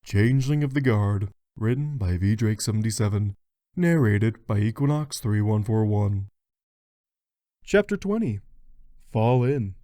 Changeling of the Guard, written by vdrake77, narrated by Equinox3141. Chapter 20. Fall In.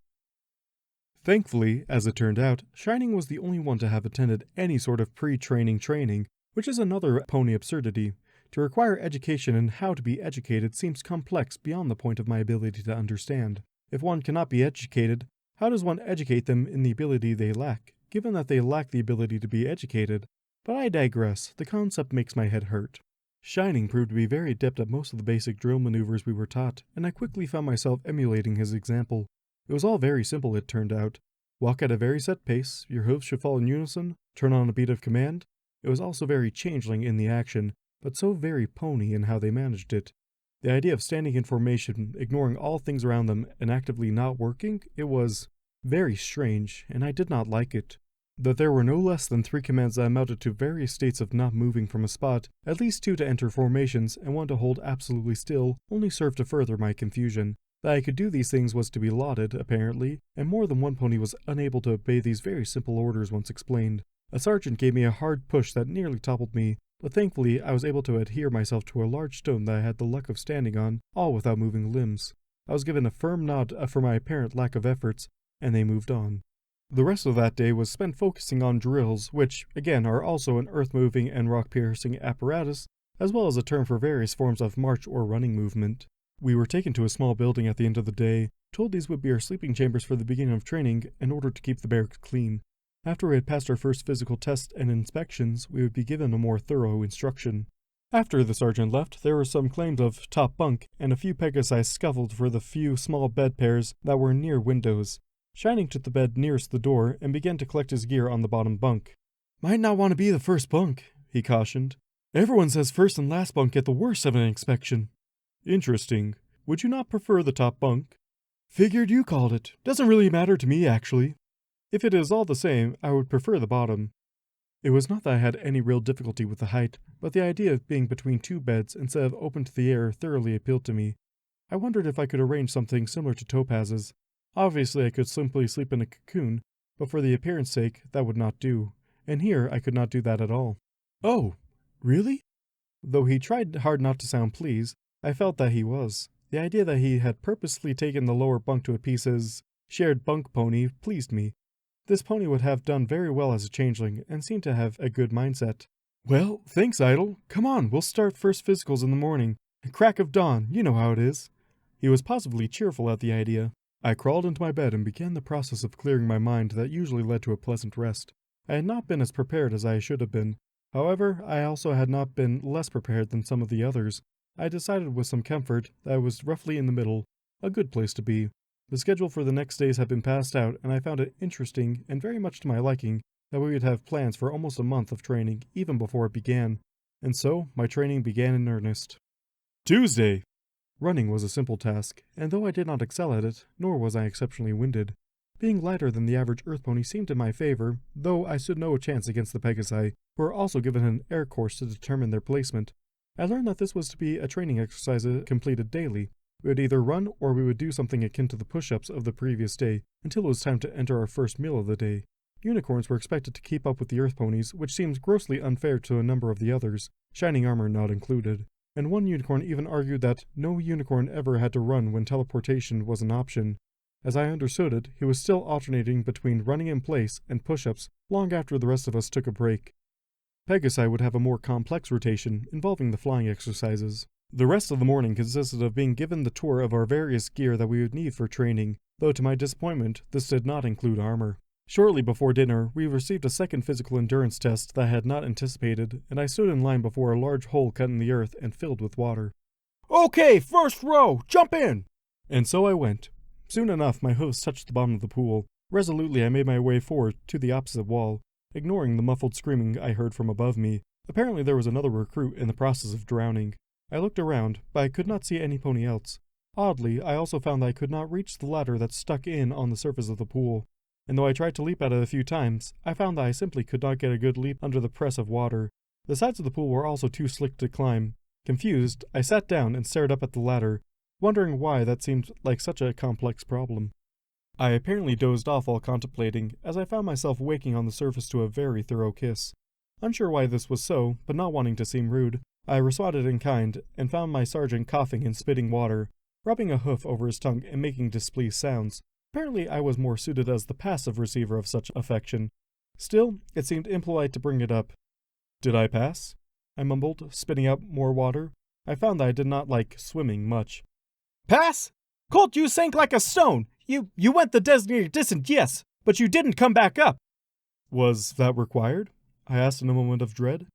Thankfully, as it turned out, Shining was the only one to have attended any sort of pre-training training, which is another pony absurdity. To require education in how to be educated seems complex beyond the point of my ability to understand. If one cannot be educated, how does one educate them in the ability they lack, given that they lack the ability to be educated? But I digress, the concept makes my head hurt. Shining proved to be very adept at most of the basic drill maneuvers we were taught, and I quickly found myself emulating his example. It was all very simple, it turned out. Walk at a very set pace, your hooves should fall in unison, turn on a beat of command. It was also very Changeling in the action, but so very pony in how they managed it. The idea of standing in formation, ignoring all things around them, and actively not working, it was very strange, and I did not like it. That there were no less than 3 commands that amounted to various states of not moving from a spot, at least 2 to enter formations, and 1 to hold absolutely still, only served to further my confusion. That I could do these things was to be lauded, apparently, and more than one pony was unable to obey these very simple orders once explained. A sergeant gave me a hard push that nearly toppled me, but thankfully I was able to adhere myself to a large stone that I had the luck of standing on, all without moving limbs. I was given a firm nod for my apparent lack of efforts, and they moved on. The rest of that day was spent focusing on drills, which, again, are also an earth-moving and rock-piercing apparatus, as well as a term for various forms of march or running movement. We were taken to a small building at the end of the day, told these would be our sleeping chambers for the beginning of training, in order to keep the barracks clean. After we had passed our first physical tests and inspections, we would be given a more thorough instruction. After the sergeant left, there were some claims of top bunk, and a few Pegasi scuffled for the few small bed pairs that were near windows. Shining took the bed nearest the door and began to collect his gear on the bottom bunk. "Might not want to be the first bunk," he cautioned. "Everyone says first and last bunk get the worst of an inspection." "Interesting. Would you not prefer the top bunk?" "Figured you called it. Doesn't really matter to me, actually." "If it is all the same, I would prefer the bottom." It was not that I had any real difficulty with the height, but the idea of being between 2 beds instead of open to the air thoroughly appealed to me. I wondered if I could arrange something similar to Topaz's. Obviously I could simply sleep in a cocoon, but for the appearance sake, that would not do. And here I could not do that at all. "Oh, really?" Though he tried hard not to sound pleased, I felt that he was. The idea that he had purposely taken the lower bunk to appease his shared bunk pony pleased me. This pony would have done very well as a changeling, and seemed to have a good mindset. "Well, thanks, Idle. Come on, we'll start first physicals in the morning. Crack of dawn, you know how it is." He was positively cheerful at the idea. I crawled into my bed and began the process of clearing my mind that usually led to a pleasant rest. I had not been as prepared as I should have been. However, I also had not been less prepared than some of the others. I decided with some comfort that I was roughly in the middle, a good place to be. The schedule for the next days had been passed out, and I found it interesting and very much to my liking that we would have plans for almost a month of training even before it began. And so, my training began in earnest. Tuesday! Running was a simple task, and though I did not excel at it, nor was I exceptionally winded. Being lighter than the average earth pony seemed in my favor, though I stood no chance against the Pegasi, who were also given an air course to determine their placement. I learned that this was to be a training exercise completed daily. We would either run or we would do something akin to the push-ups of the previous day, until it was time to enter our first meal of the day. Unicorns were expected to keep up with the earth ponies, which seemed grossly unfair to a number of the others, shining armor not included. And one unicorn even argued that no unicorn ever had to run when teleportation was an option. As I understood it, he was still alternating between running in place and push-ups long after the rest of us took a break. Pegasi would have a more complex rotation, involving the flying exercises. The rest of the morning consisted of being given the tour of our various gear that we would need for training, though to my disappointment, this did not include armor. Shortly before dinner, we received a second physical endurance test that I had not anticipated, and I stood in line before a large hole cut in the earth and filled with water. "Okay, first row, jump in!" And so I went. Soon enough, my hooves touched the bottom of the pool. Resolutely, I made my way forward to the opposite wall, ignoring the muffled screaming I heard from above me. Apparently there was another recruit in the process of drowning. I looked around, but I could not see any pony else. Oddly, I also found that I could not reach the ladder that stuck in on the surface of the pool. And though I tried to leap at it a few times, I found that I simply could not get a good leap under the press of water. The sides of the pool were also too slick to climb. Confused, I sat down and stared up at the ladder, wondering why that seemed like such a complex problem. I apparently dozed off while contemplating, as I found myself waking on the surface to a very thorough kiss. Unsure why this was so, but not wanting to seem rude, I responded in kind and found my sergeant coughing and spitting water, rubbing a hoof over his tongue and making displeased sounds. Apparently I was more suited as the passive receiver of such affection. Still, it seemed impolite to bring it up. "Did I pass?" I mumbled, spitting out more water. I found that I did not like swimming much. "Pass? Colt, you sank like a stone! You went the designated distance, yes, but you didn't come back up!" "Was that required?" I asked in a moment of dread.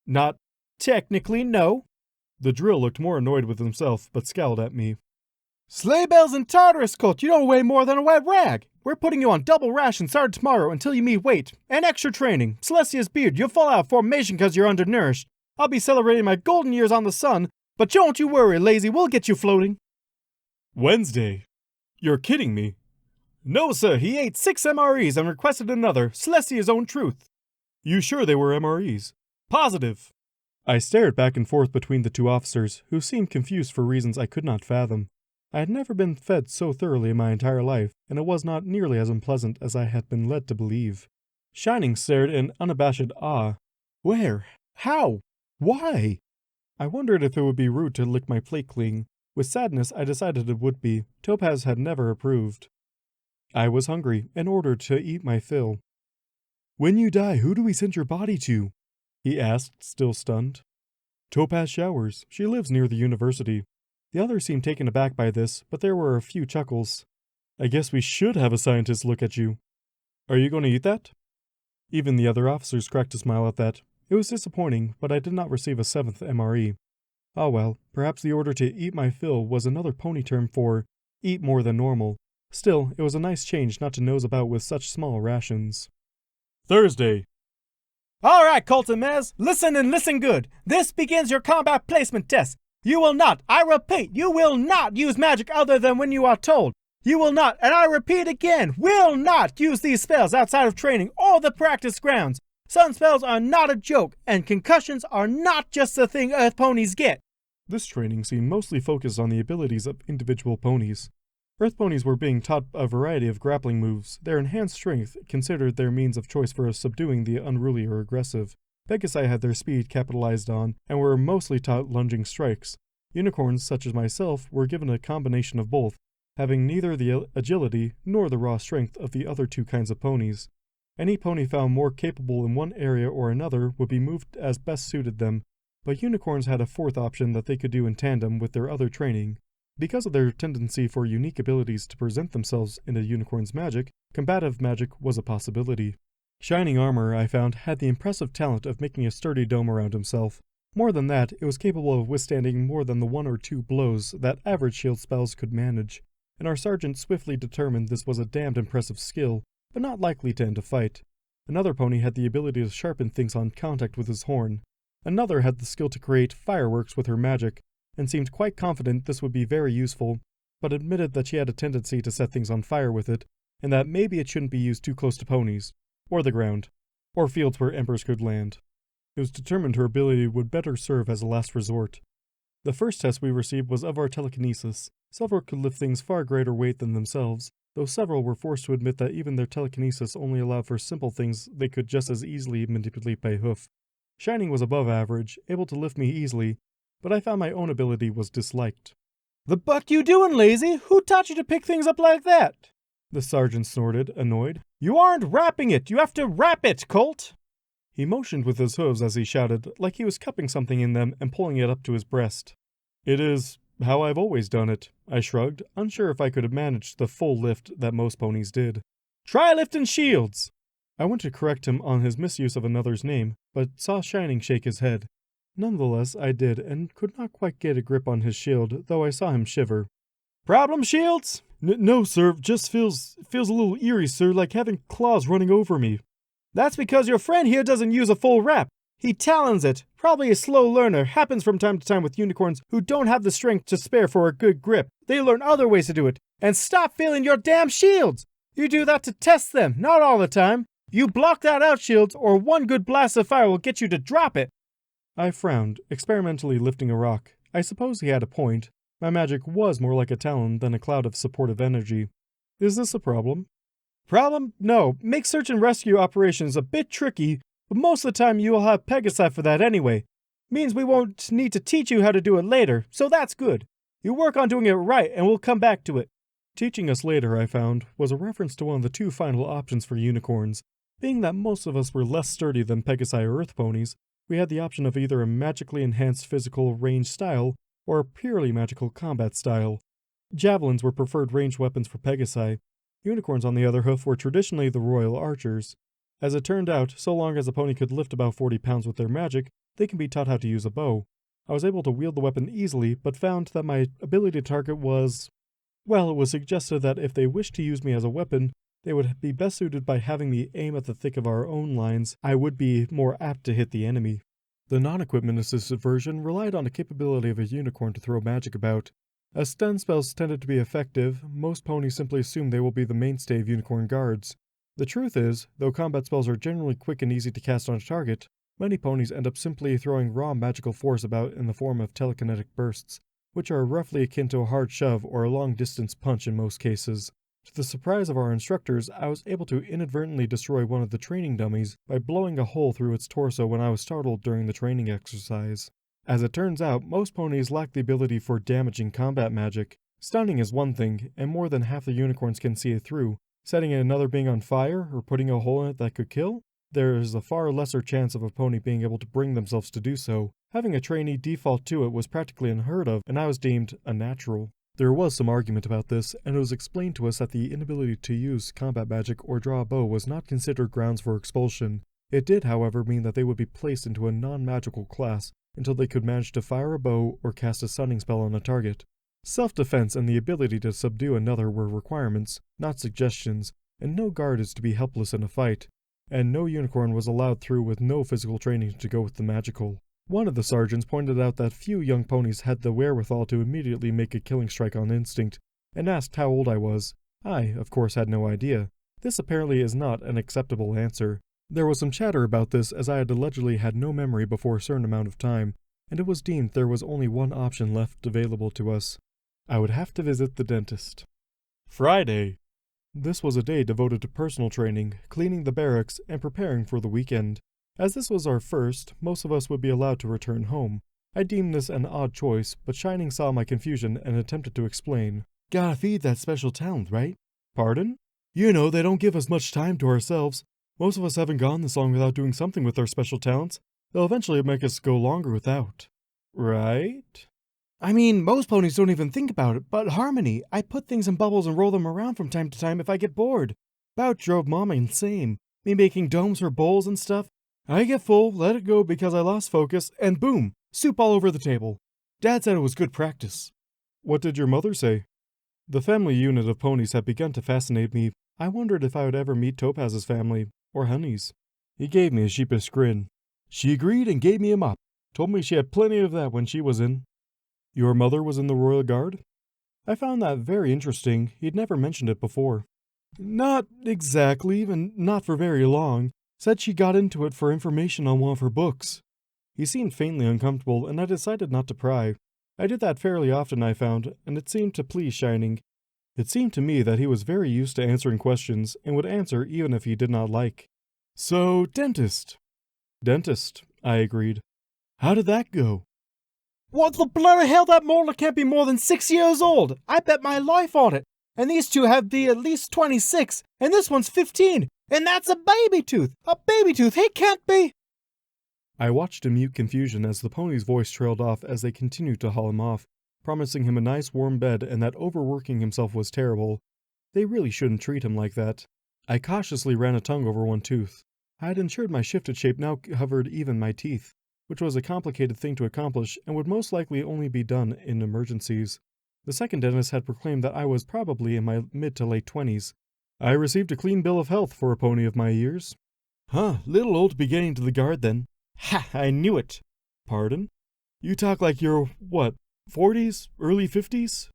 "Not technically, no." The drill looked more annoyed with himself, but scowled at me. "Sleigh bells and Tartarus, Colt, you don't weigh more than a wet rag. We're putting you on double rations starting tomorrow until you meet weight. And extra training. Celestia's beard, you'll fall out of formation because you're undernourished. I'll be celebrating my golden years on the sun, but don't you worry, lazy, we'll get you floating." "Wednesday? You're kidding me." "No, sir, he ate 6 MREs and requested another, Celestia's own truth." "You sure they were MREs?" "Positive." I stared back and forth between the two officers, who seemed confused for reasons I could not fathom. I had never been fed so thoroughly in my entire life, and it was not nearly as unpleasant as I had been led to believe. Shining stared in unabashed awe. Where? How? Why? I wondered if it would be rude to lick my plate clean. With sadness, I decided it would be. Topaz had never approved. I was hungry, and ordered to eat my fill. "When you die, who do we send your body to?" he asked, still stunned. "Topaz showers. She lives near the university." The others seemed taken aback by this, but there were a few chuckles. "I guess we should have a scientist look at you. Are you going to eat that?" Even the other officers cracked a smile at that. It was disappointing, but I did not receive a 7th MRE. Ah well, perhaps the order to eat my fill was another pony term for eat more than normal. Still, it was a nice change not to nose about with such small rations. Thursday. "All right, Colt and Mez, listen and listen good. This begins your combat placement test. You will not, I repeat, you will not use magic other than when you are told. You will not, and I repeat again, will not use these spells outside of training or the practice grounds. Some spells are not a joke, and concussions are not just the thing Earth ponies get." This training seemed mostly focused on the abilities of individual ponies. Earth ponies were being taught a variety of grappling moves. Their enhanced strength considered their means of choice for subduing the unruly or aggressive. Pegasi had their speed capitalized on, and were mostly taught lunging strikes. Unicorns, such as myself, were given a combination of both, having neither the agility nor the raw strength of the other two kinds of ponies. Any pony found more capable in one area or another would be moved as best suited them, but unicorns had a fourth option that they could do in tandem with their other training. Because of their tendency for unique abilities to present themselves in a unicorn's magic, combative magic was a possibility. Shining Armor, I found, had the impressive talent of making a sturdy dome around himself. More than that, it was capable of withstanding more than the 1 or 2 blows that average shield spells could manage, and our sergeant swiftly determined this was a damned impressive skill, but not likely to end a fight. Another pony had the ability to sharpen things on contact with his horn. Another had the skill to create fireworks with her magic, and seemed quite confident this would be very useful, but admitted that she had a tendency to set things on fire with it, and that maybe it shouldn't be used too close to ponies, or the ground, or fields where embers could land. It was determined her ability would better serve as a last resort. The first test we received was of our telekinesis. Several could lift things far greater weight than themselves, though several were forced to admit that even their telekinesis only allowed for simple things they could just as easily manipulate by hoof. Shining was above average, able to lift me easily, but I found my own ability was disliked. "The buck you doing, lazy? Who taught you to pick things up like that?" The sergeant snorted, annoyed. "You aren't wrapping it, you have to wrap it, Colt!" He motioned with his hooves as he shouted, like he was cupping something in them and pulling it up to his breast. "It is how I've always done it," I shrugged, unsure if I could have managed the full lift that most ponies did. "Try lifting shields!" I went to correct him on his misuse of another's name, but saw Shining shake his head. Nonetheless, I did, and could not quite get a grip on his shield, though I saw him shiver. "Problem, Shields?" No, sir, just feels a little eerie, sir, like having claws running over me." "That's because your friend here doesn't use a full wrap. He talons it. Probably a slow learner. Happens from time to time with unicorns who don't have the strength to spare for a good grip. They learn other ways to do it. And stop feeling your damn shields! You do that to test them, not all the time. You block that out, Shields, or one good blast of fire will get you to drop it." I frowned, experimentally lifting a rock. I suppose he had a point. My magic was more like a talon than a cloud of supportive energy. Is this a problem? "Problem? No. Makes search and rescue operations a bit tricky, But most of the time you will have Pegasi for that anyway. Means we won't need to teach you how to do it later, so that's good. You work on doing it right and we'll come back to it. Teaching us later, I found, was a reference to one of the two final options for unicorns. Being that most of us were less sturdy than Pegasi or Earth ponies, we had the option of either a magically enhanced physical range style or a purely magical combat style. Javelins were preferred ranged weapons for Pegasi. Unicorns, on the other hoof, were traditionally the royal archers. As it turned out, so long as a pony could lift about 40 pounds with their magic, they can be taught how to use a bow. I was able to wield the weapon easily, but found that my ability to target was... Well, it was suggested that if they wished to use me as a weapon, they would be best suited by having me aim at the thick of our own lines. I would be more apt to hit the enemy. The non-equipment assisted version relied on the capability of a unicorn to throw magic about. As stun spells tended to be effective, most ponies simply assume they will be the mainstay of unicorn guards. The truth is, though combat spells are generally quick and easy to cast on a target, many ponies end up simply throwing raw magical force about in the form of telekinetic bursts, which are roughly akin to a hard shove or a long-distance punch in most cases. To the surprise of our instructors, I was able to inadvertently destroy one of the training dummies by blowing a hole through its torso when I was startled during the training exercise. As it turns out, most ponies lack the ability for damaging combat magic. Stunning is one thing, and more than half the unicorns can see it through. Setting another being on fire, or putting a hole in it that could kill? There is a far lesser chance of a pony being able to bring themselves to do so. Having a trainee default to it was practically unheard of, and I was deemed a natural. There was some argument about this, and it was explained to us that the inability to use combat magic or draw a bow was not considered grounds for expulsion. It did, however, mean that they would be placed into a non-magical class until they could manage to fire a bow or cast a stunning spell on a target. Self-defense and the ability to subdue another were requirements, not suggestions, and no guard is to be helpless in a fight, and no unicorn was allowed through with no physical training to go with the magical. One of the sergeants pointed out that few young ponies had the wherewithal to immediately make a killing strike on instinct, and asked how old I was. I, of course, had no idea. This apparently is not an acceptable answer. There was some chatter about this, as I had allegedly had no memory before a certain amount of time, and it was deemed there was only one option left available to us. I would have to visit the dentist. Friday. This was a day devoted to personal training, cleaning the barracks, and preparing for the weekend. As this was our first, most of us would be allowed to return home. I deemed this an odd choice, but Shining saw my confusion and attempted to explain. Gotta feed that special talent, right? Pardon? You know, they don't give us much time to ourselves. Most of us haven't gone this long without doing something with our special talents. They'll eventually make us go longer without. Right? I mean, most ponies don't even think about it, but Harmony, I put things in bubbles and roll them around from time to time if I get bored. About drove Mama insane. Me making domes for bowls and stuff. I get full, let it go because I lost focus, and boom, soup all over the table. Dad said it was good practice. What did your mother say? The family unit of ponies had begun to fascinate me. I wondered if I would ever meet Topaz's family, or Honey's. He gave me a sheepish grin. She agreed and gave me a mop. Told me she had plenty of that when she was in. Your mother was in the Royal Guard? I found that very interesting. He'd never mentioned it before. Not exactly, and not for very long. Said she got into it for information on one of her books. He seemed faintly uncomfortable, and I decided not to pry. I did that fairly often, I found, and it seemed to please Shining. It seemed to me that he was very used to answering questions, and would answer even if he did not like. So, dentist. Dentist, I agreed. How did that go? What the bloody hell, that molar can't be more than 6 years old! I bet my life on it! And these two have be at least 26, and this one's 15! And that's a baby tooth! A baby tooth! He can't be! I watched in mute confusion as the pony's voice trailed off as they continued to haul him off, promising him a nice warm bed and that overworking himself was terrible. They really shouldn't treat him like that. I cautiously ran a tongue over one tooth. I had ensured my shifted shape now covered even my teeth, which was a complicated thing to accomplish and would most likely only be done in emergencies. The second dentist had proclaimed that I was probably in my mid to late 20s. I received a clean bill of health for a pony of my years. Huh, little old to be getting to the guard then. Ha, I knew it. Pardon? You talk like you're, what, 40s, early 50s?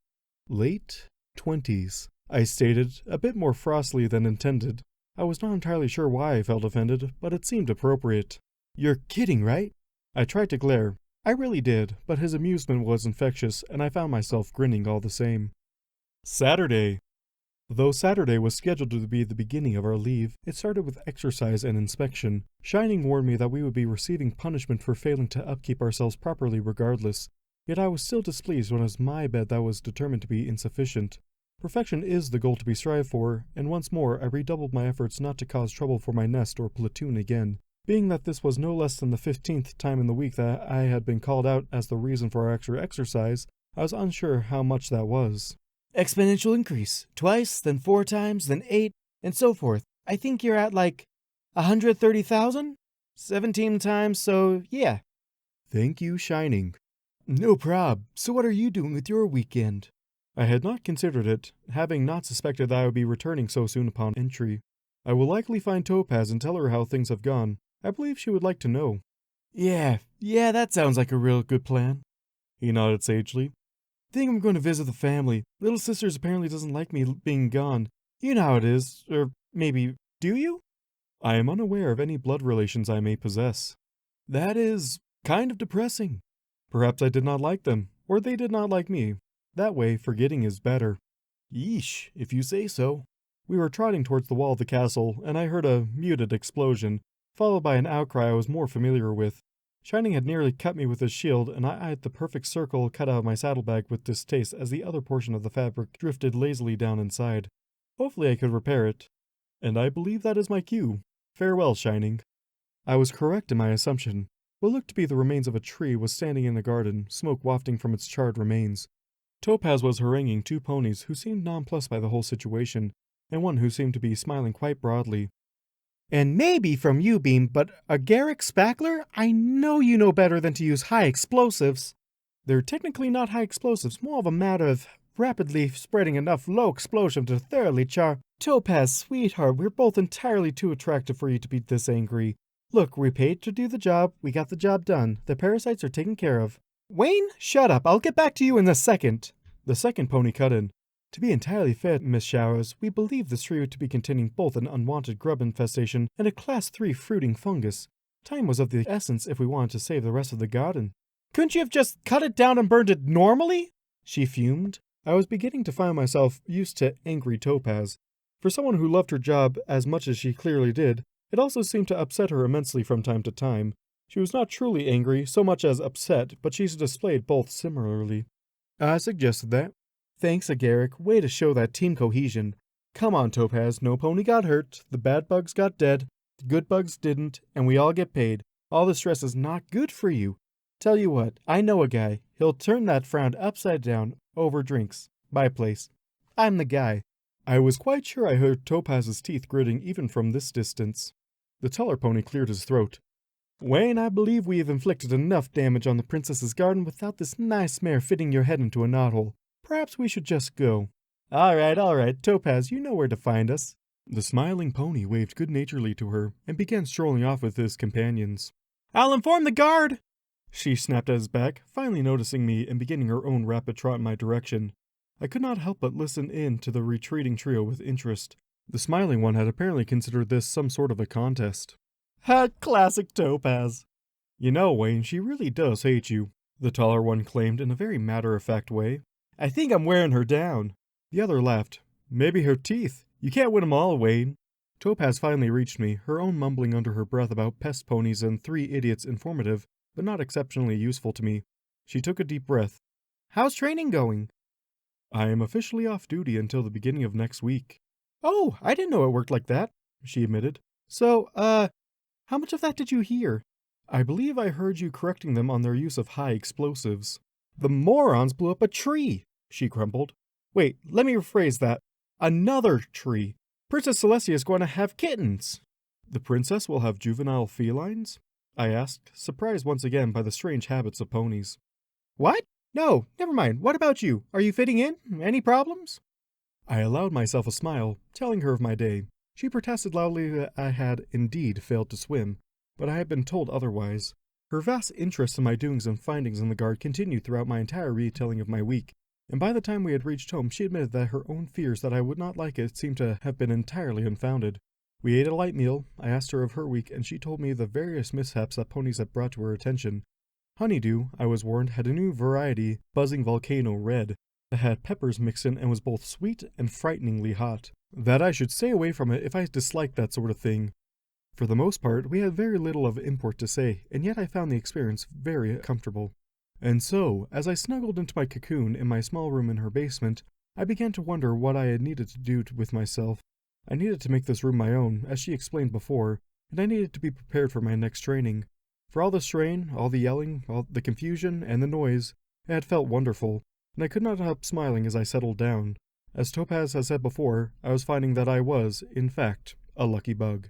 Late 20s, I stated, a bit more frostily than intended. I was not entirely sure why I felt offended, but it seemed appropriate. You're kidding, right? I tried to glare. I really did, but his amusement was infectious, and I found myself grinning all the same. Saturday. Though Saturday was scheduled to be the beginning of our leave, it started with exercise and inspection. Shining warned me that we would be receiving punishment for failing to upkeep ourselves properly regardless. Yet I was still displeased when it was my bed that was determined to be insufficient. Perfection is the goal to be strived for, and once more I redoubled my efforts not to cause trouble for my nest or platoon again. Being that this was no less than the 15th time in the week that I had been called out as the reason for our extra exercise, I was unsure how much that was. Exponential increase. Twice, then 4 times, then 8, and so forth. I think you're at like 130,000? 17 times, so yeah. Thank you, Shining. No prob. So what are you doing with your weekend? I had not considered it, having not suspected that I would be returning so soon upon entry. I will likely find Topaz and tell her how things have gone. I believe she would like to know. Yeah, that sounds like a real good plan. He nodded sagely. Think I'm going to visit the family. Little sisters apparently doesn't like me being gone. You know how it is. Or maybe, do you? I am unaware of any blood relations I may possess. That is kind of depressing. Perhaps I did not like them, or they did not like me. That way, forgetting is better. Yeesh, if you say so. We were trotting towards the wall of the castle, and I heard a muted explosion, followed by an outcry I was more familiar with. Shining had nearly cut me with his shield, and I eyed the perfect circle cut out of my saddlebag with distaste as the other portion of the fabric drifted lazily down inside. Hopefully I could repair it. And I believe that is my cue. Farewell, Shining. I was correct in my assumption. What looked to be the remains of a tree was standing in the garden, smoke wafting from its charred remains. Topaz was haranguing 2 ponies who seemed nonplussed by the whole situation, and one who seemed to be smiling quite broadly. And maybe from you, Beam, but a Garrick Spackler? I know you know better than to use high explosives. They're technically not high explosives, more of a matter of rapidly spreading enough low explosion to thoroughly char. Topaz, sweetheart, we're both entirely too attractive for you to be this angry. Look, we paid to do the job, we got the job done. The parasites are taken care of. Wayne, shut up, I'll get back to you in a second. The second pony cut in. To be entirely fair, Miss Showers, we believe this tree to be containing both an unwanted grub infestation and a Class 3 fruiting fungus. Time was of the essence if we wanted to save the rest of the garden. Couldn't you have just cut it down and burned it normally? She fumed. I was beginning to find myself used to angry Topaz. For someone who loved her job as much as she clearly did, it also seemed to upset her immensely from time to time. She was not truly angry so much as upset, but she displayed both similarly. I suggested that. Thanks, Agaric. Way to show that team cohesion. Come on, Topaz. No pony got hurt. The bad bugs got dead. The good bugs didn't. And we all get paid. All the stress is not good for you. Tell you what, I know a guy. He'll turn that frown upside down over drinks. My place. I'm the guy. I was quite sure I heard Topaz's teeth gritting even from this distance. The taller pony cleared his throat. Wayne, I believe we have inflicted enough damage on the princess's garden without this nice mare fitting your head into a knothole. Perhaps we should just go. All right, Topaz, you know where to find us. The smiling pony waved good-naturedly to her and began strolling off with his companions. I'll inform the guard! She snapped at his back, finally noticing me and beginning her own rapid trot in my direction. I could not help but listen in to the retreating trio with interest. The smiling one had apparently considered this some sort of a contest. Ha! Classic Topaz! You know, Wayne, she really does hate you, the taller one claimed in a very matter-of-fact way. I think I'm wearing her down. The other laughed. Maybe her teeth. You can't win 'em all, Wayne. Topaz finally reached me, her own mumbling under her breath about pest ponies and 3 idiots informative, but not exceptionally useful to me. She took a deep breath. How's training going? I am officially off duty until the beginning of next week. Oh, I didn't know it worked like that, she admitted. So, how much of that did you hear? I believe I heard you correcting them on their use of high explosives. The morons blew up a tree, she grumbled. Wait, let me rephrase that. Another tree. Princess Celestia is going to have kittens. The princess will have juvenile felines? I asked, surprised once again by the strange habits of ponies. What? No, never mind. What about you? Are you fitting in? Any problems? I allowed myself a smile, telling her of my day. She protested loudly that I had indeed failed to swim, but I had been told otherwise. Her vast interest in my doings and findings in the guard continued throughout my entire retelling of my week, and by the time we had reached home she admitted that her own fears that I would not like it seemed to have been entirely unfounded. We ate a light meal, I asked her of her week, and she told me the various mishaps that ponies had brought to her attention. Honeydew, I was warned, had a new variety, buzzing volcano red. It had peppers mixed in and was both sweet and frighteningly hot. That I should stay away from it if I disliked that sort of thing. For the most part, we had very little of import to say, and yet I found the experience very comfortable. And so, as I snuggled into my cocoon in my small room in her basement, I began to wonder what I had needed to do with myself. I needed to make this room my own, as she explained before, and I needed to be prepared for my next training. For all the strain, all the yelling, all the confusion, and the noise, it had felt wonderful, and I could not help smiling as I settled down. As Topaz has said before, I was finding that I was, in fact, a lucky bug.